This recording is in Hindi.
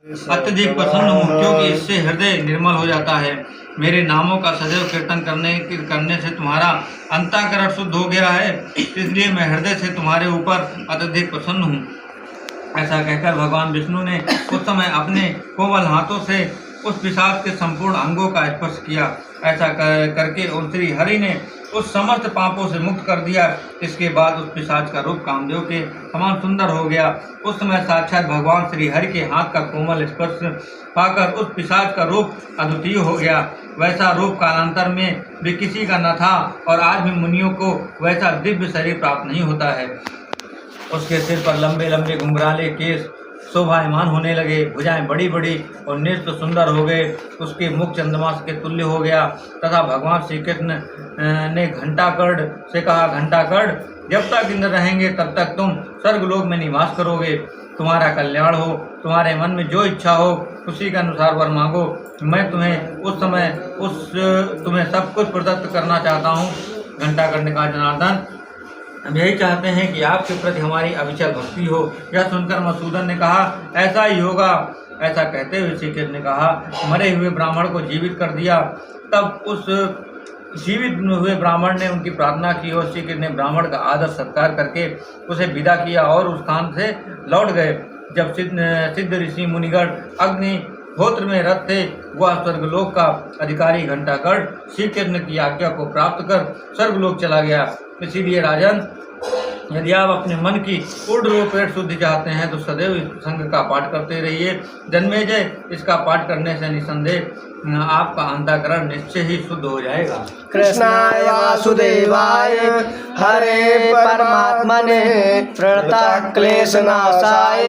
अत्यधिक प्रसन्न हूँ, क्योंकि इससे हृदय निर्मल हो जाता है। मेरे नामों का सदैव कीर्तन करने से तुम्हारा अंतःकरण शुद्ध हो गया है, इसलिए मैं हृदय से तुम्हारे ऊपर अत्यधिक प्रसन्न हूँ। ऐसा कहकर भगवान विष्णु ने उस समय अपने कोमल हाथों से उस पिशाच के संपूर्ण अंगों का स्पर्श किया। ऐसा करके उन श्री हरि ने उस समस्त पापों से मुक्त कर दिया। इसके बाद उस पिशाच का रूप कामदेव के समान सुंदर हो गया। उस समय साक्षात भगवान श्री हरि के हाथ का कोमल स्पर्श पाकर उस पिशाच का रूप अद्वितीय हो गया। वैसा रूप कालांतर में भी किसी का न था, और आज भी मुनियों को वैसा दिव्य शरीर प्राप्त नहीं होता है। उसके सिर पर लंबे लंबे घुंघराले केस शोभायमान होने लगे, भुजाएं बड़ी बड़ी और नेत्र सुंदर हो गए। उसके मुख चंद्रमा के तुल्य हो गया, तथा भगवान श्री कृष्ण ने घंटाकर्ण से कहा, घंटाकर्ण, जब तक इंद्र रहेंगे तब तक तुम स्वर्गलोक में निवास करोगे। तुम्हारा कल्याण हो, तुम्हारे मन में जो इच्छा हो उसी के अनुसार वर मांगो। मैं तुम्हें सब कुछ प्रदत्त करना चाहता हूँ। घंटाकर्ण ने कहा, जनार्दन, हम यही चाहते हैं कि आपके प्रति हमारी अविचल भक्ति हो। यह सुनकर मधुसूदन ने कहा, ऐसा ही होगा। ऐसा कहते हुए श्री कृष्ण ने कहा, मरे हुए ब्राह्मण को जीवित कर दिया। तब उस जीवित हुए ब्राह्मण ने उनकी प्रार्थना की और श्री कृष्ण ने ब्राह्मण का आदर सत्कार करके उसे विदा किया और उस स्थान से लौट गए। जब सिद्ध ऋषि मुनिगण अग्निहोत्र में रत थे, वह स्वर्गलोक का अधिकारी घंटाकर्ण श्री कृष्ण की आज्ञा को प्राप्त कर स्वर्गलोक चला गया। इसीलिए राजन, यदि आप अपने मन की पूर्ण रूपेण शुद्धि चाहते हैं तो सदैव इस संग का पाठ करते रहिए। जन्मेजय, इसका पाठ करने से निसंदेह आपका अंतःकरण निश्चय ही शुद्ध हो जाएगा। कृष्णाय वासुदेवाय हरे परमात्मने प्रणतः क्लेशनाशाय